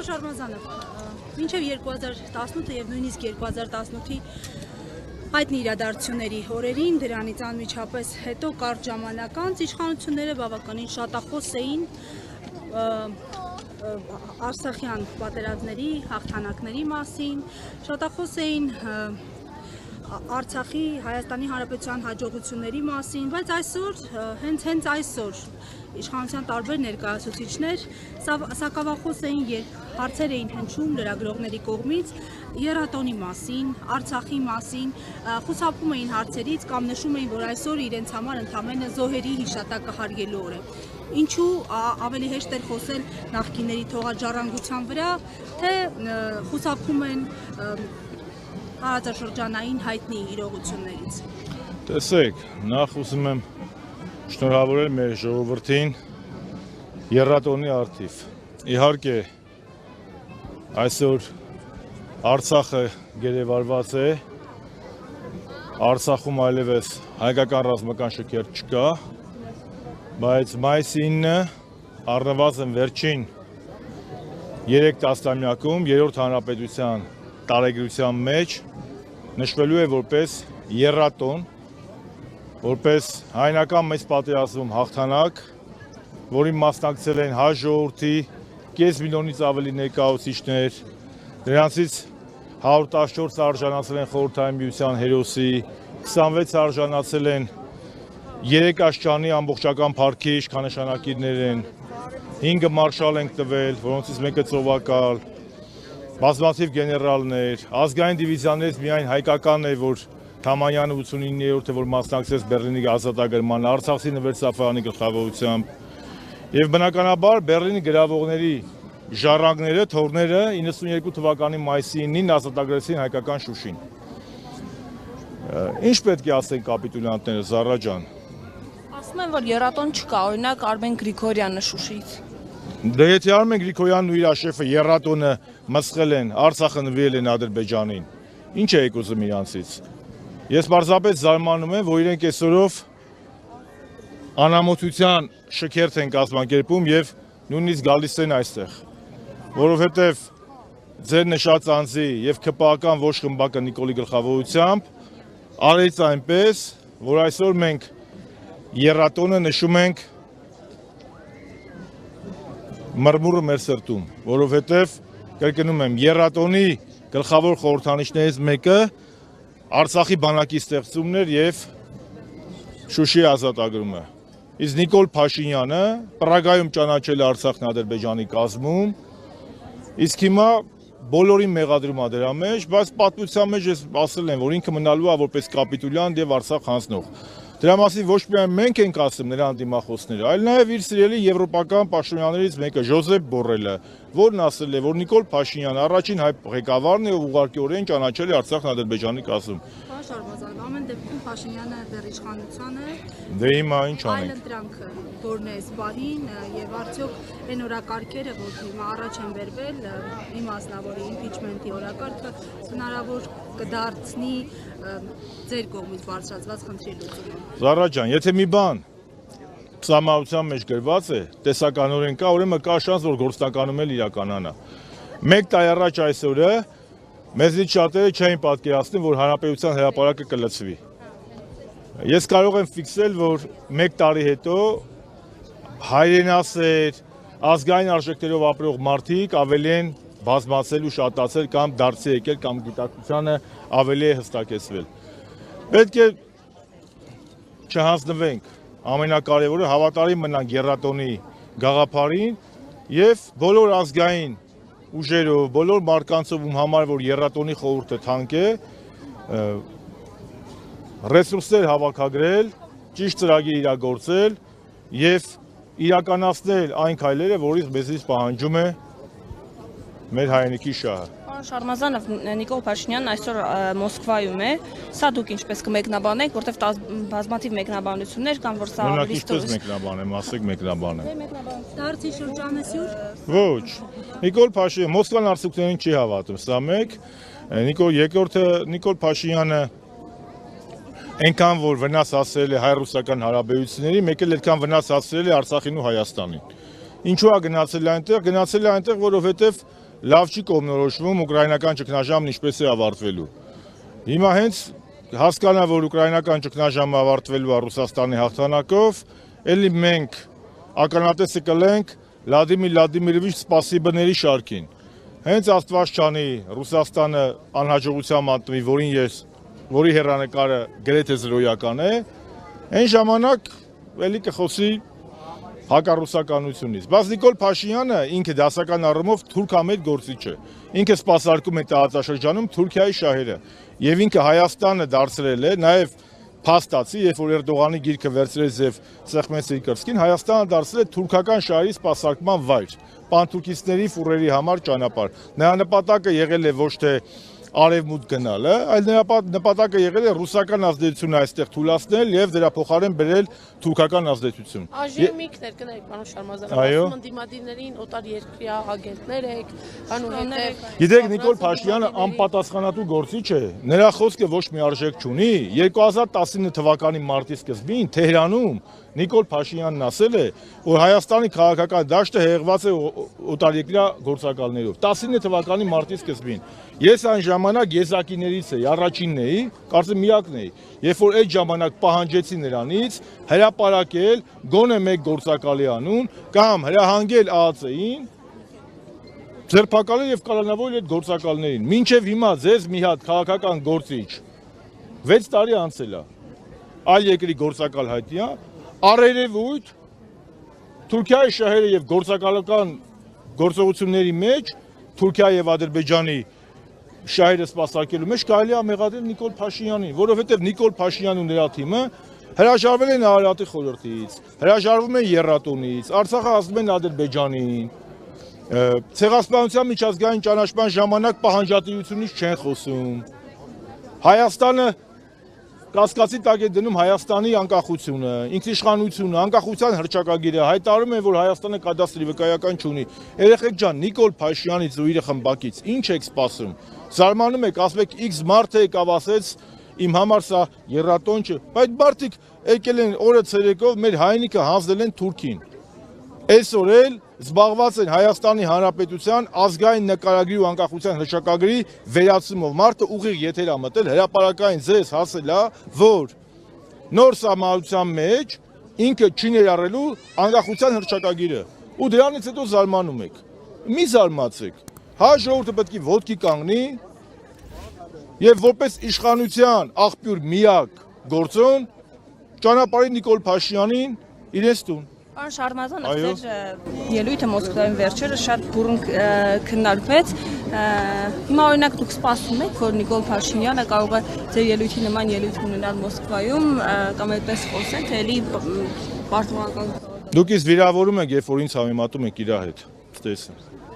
Շարմազանով, մինչև 2018 և նույնիսկ 2018-ի հայտնի իրադարձությունների օրերին, դրանից անմիջապես հետո կարճ ժամանակ անց իշխանությունները բավականին շատախոս էին Արցախյան պատերազմների, հաղթանակների մասին, շատախոս էին Արցախի, Հայաստանի Հանրապետության հաջողությունների մասին, բայց այսօր, հենց այսօր իշխանության տարբեր ներկայացուցիչներ սակավախոս էին, երբ հարցեր էին հնչում լրագրողների կողմից եռատոնի մասին, Արցախի մասին, խուսափում էին հարցերից կամ նշում էին, որ այսօր իրենց համար ընդամենը զոհերի հիշատակը հարգելու օր է։ Ինչու ավելի հեշտ էր խոսել նախկինների թողաջառանգության վրա, թե խուսափում են տարածաշրջանային հայտնի իրողություններից։ Տեսեք, նախ ուզում եմ շնորհավորել մեր ժողովրդին եռատոնի առթիվ։ Իհարկե, այսօր Արցախը գերեվարված է, Արցախում այլևս հայկական ռազմական շքերթ չկա, բայց մայիսի 9-ը առնվազն վերջին 3 տասնամյակում երրորդ հանրապետության տարեգրության մեջ նշվելու է որպես եռատոն, որպես հայնական մեծ պատերազմում հաղթանակ, որին մասնակցել են հայ ժողովրդի կես միլիոնից ավելի ներկայացուցիչներ, դրանցից 114 արժանացել են Խորհրդային Միության հերոսի, 26 արժանացել են 3 աշճանի ամբողջական փառքի իշխանանշանակիրներ են, 5 մարշալ ենք տվել, որոնցից մեկը ծովակալ, բազմաթիվ գեներալներ, ազգային դիվիզիաներից միայն հայկականն է, որ Թամանյանը 89-րդը, որ մասնակցեց Բեռլինի ազատագրմանը, Արցախի նվերսաֆարանի գլխավորությամբ, եւ բնականաբար Բեռլինի գրավողների ժառանգները, թորները 92 թվականի մայիսի 9-ին ազատագրեցին հայկական Շուշին։ Ինչ պետք է ասեն կապիտուլյանտները, Զառա ջան։ Ասում են, որ եռատոն չկա, օրինակ Արմեն Գրիգորյանը Շուշիից։ Դե եթե Արմեն Գրիգորյանն ու իր աշեֆը եռատոնը մսխել են, Արցախը նվիրել են Ադրբեջանին, ինչ եք ուզում իրանցից։ Ես պարզապես զարմանում եմ, որ իրենք այսօրով անամոթության շքերթ են կազմակերպում եւ նույնիսկ գալիս են այստեղ, որովհետեւ ձեր նշած անձի եւ ԿՊԱ-ական ոչ խմբակը Նիկոլի գլխավորությամբ արեց այնպես, որ այսօր մենք եռատոնը նշում ենք մրմուրը մեր սրտում, որովհետև կրկնում եմ, եռատոնի գլխավոր խորհրդանիշներից մեկը Արցախի բանակի ստեղծումն էր եւ Շուշի ազատագրումը։ Իսկ Նիկոլ Փաշինյանը Պրագայում ճանաչել է Արցախն Ադրբեջանի կազմում, իսկ հիմա բոլորին մեղադրում է դրա մեջ, բայց պատմության մեջ ես ասել եմ, որ ինքը մնալու է որպես կապիտուլյանտ եւ Արցախ հանձնող։ Դրա մասին ոչ միայն մենք ենք ասում նրա անդիմախոսները, այլ նաև իր սիրելի եվրոպական պաշտոնյաներից մեկը Ժոզեփ Բորելը, որն ասել է, որ Նիկոլ Փաշինյանը առաջին հայ ղեկավարն է, ով ուղղակիորեն ճանաչել է Արցախն Ադրբեջանի կազմում։ Շարմազան, ամեն դեպքում Փաշինյանը դեռ իշխանության է։ Դե հիմա ինչ անենք։ Այլ ընտրանքը որն է զբարին եւ արդյոք այն օրակարգերը, որ հիմա առաջ են վերվել, իմաստնավորի իմպիչմենտի օրակարգը հնարավոր կդարձնի ձեր կողմից բարձրացված խնդրի լուծումը։ Զառա ջան, եթե մի բան ծամարության մեջ գրված է, տեսականորեն կա, ուրեմն կա շանս, որ գործնականում էլ իրականանա։ Մեկ տարի առաջ այսօրը մեզնից շատերը չէին պատկերացնում, որ հանրապետության հրապարակը կլցվի։ Ես կարող եմ ֆիքսել, որ մեկ տարի հետո հայրենասեր, ազգային արժեքներով ապրող մարդիկ ավելի են բազմացել ու շատացել կամ դարձի եկել կամ գիտակցությանը ավելի է հստակեցվել։ Պետք է չհանձնվենք, ամենակարևորը հավատարիմ մնանք եռատոնի գաղափարին եւ բոլոր ազգային ուժերով, բոլոր մարդկանցով ում համար որ եռատոնի խորհուրդը թանկ է, ռեսուրսներ հավաքագրել, ճիշտ ծրագիր իրագործել եւ իրականացնել այն քայլերը, որից մեզից պահանջում է մեր հայրենիքի շահը։ Պարոն Շարմազանով, Նիկոլ Փաշինյանն այսօր Մոսկվայում է, սա դուք ինչպես կմեկնաբանեք, որտեղ բազմաթիվ մեկնաբանություններ կան, որ սա ավելի ինչպես մեկնաբանեմ, ասեք մեկնաբանեմ։ Դարձի շրջանը սյուր։ Ոչ։ Նիկոլ Փաշինյանը Մոսկվան արդյունքներին չի հավատում, սա մեկ։ Երկրորդը Նիկոլ Փաշինյանը այնքան որ վնաս հասցրել է հայ-ռուսական հարաբերությունների, մեկ էլ այդքան վնաս հասցրել է Արցախին ու Հայաստանին։ Ինչու է գնացել այնտեղ, որովհետև լավ չի կողմնորոշվում ուկրաինական ճգնաժամն ինչպես է ավարտվելու։ Հիմա հենց հասկանա, որ ուկրաինական ճգնաժամը ավարտվելու է Ռուսաստանի հաղթանակով, էլի մենք ականատեսը կլենք Վլադիմիր Վլադիմիրովիչ սպասիբների շարքին։ Հենց Աստված չանի Ռուսաստանը անհաջողության մատնվի, որի հեռանկարը գրեթե զրոյական է, այն ժամանակ էլի կխոսի հակառուսականությունից։ Բայց Նիկոլ Փաշինյանը ինքը դասական առումով թուրքամետ գործիչ է։ Ինքը սպասարկում է տարածաշրջանում Թուրքիայի շահերը եւ ինքը Հայաստանը դարձրել է նաեւ փաստացի, երբ որ Էրդողանի գիրքը վերցրեց եւ Սեխմեսի կրսկին, Հայաստանը դարձել է թուրքական շահերի սպասարկման վայր, պանթուրքիստների ֆուրերի համար ճանապարհ։ Նրա նպատակը եղել է ոչ թե արևմուտք գնալը, այլ նպատակը եղել է ռուսական ազդեցությունը այստեղ թույլատրել եւ դրա փոխարեն բերել թուրքական ազդեցություն։ Աժեմիկներ կներեք, պարոն Շարմազան, ասում են դիմադիրներին օտար երկրյա ագենտներ եք, անուհետև։ Գիտեք, Նիկոլ Փաշինյանը անպատասխանատու գործիչ է։ Նրա խոսքը ոչ մի արժեք չունի։ 2019 թվականի մարտի սկզբին Թեհրանում Նիկոլ Փաշինյանն ասել է, որ Հայաստանի քաղաքական դաշտը հեղված է օտարերկրյա գործակալներով։ 19 թվականի մարտի սկզբին։ Ես այն ժամանակ եզակիներից էի, առաջինն էի, կարծեմ միակն էի, երբ որ այդ ժամանակ պահանջեցի նրանից հրապարակել գոնե մեկ գործակալի անուն կամ հրահանգել ԱԱՑ-ին ձերբակալել եւ կալանավորել այդ գործակալներին։ Մինչեւ հիմա ձեզ մի հատ քաղաքական գործիչ 6 տարի անցել է։ Այլ երկրի գործակալ հայտնի է, առերևույթ Թուրքիայի շահերը եւ գործակալական գործողությունների մեջ Թուրքիա եւ Ադրբեջանի շահերը սպասարկելու մեջ կարելի է մեղադրել Նիկոլ Փաշինյանին, որովհետեւ Նիկոլ Փաշինյանն ու նրա թիմը հրաժարվել են Արարատի խորհրդից, հրաժարվում են Եռատոնից, Արցախը ազդում են Ադրբեջանին, ցեղասպանության միջազգային ճանաչման ժամանակ պահանջատիրությունից չեն խոսում։ Հայաստանը կասկածի տակ է դնում Հայաստանի անկախությունը, ինքնիշխանությունը, անկախության հռչակագիրը, հայտարարում են, որ Հայաստանը կադաստրի վկայական չունի։ Երեխեք ջան, Նիկոլ Փաշինյանից ու իր խմբակից ինչ եք սպասում։ Զարմանում եք, ասում եք X մարդ եկավ ասեց իմ համար սա եռատոն չէ, բայց մարդիկ եկել են օրը ցերեկով մեր հայնիկը հանձնել են Թուրքին։ Այսօր էլ զբաղված են Հայաստանի Հանրապետության ազգային նկարագրի ու անկախության հռչակագրի վերացումով։ Մարդը ուղիղ եթեր ա մտել, հրապարակային ձեզ հասել է, որ նոր սահմանության մեջ ինքը չի ներառելու անկախության հռչակագիրը։ Ու դրանից հետո զարմանում եք։ Մի զարմացեք։ Հայ ժողովուրդը պետք է ոտքի կանգնի եւ որպես իշխանության աղբյուր միակ գործոն ճանապարհի Նիկոլ Փաշինյանին իրենց տուն։ Պարոն Շարմազան, այստեղ ելույթը Մոսկվայում վերջերս շատ բուռն քննարկվեց։ Հիմա օրինակ դուք սպասում եք, որ Նիկոլ Փաշինյանը կարող է ձեր ելույթի նման ելույթ ունենալ Մոսկվայում կամ այդպես խոսեն, թե էլի պարտավորական։ Դուք ինձ վիրավորում եք, երբ որ ինձ համեմատում եք իր հետ։ Ստեսին։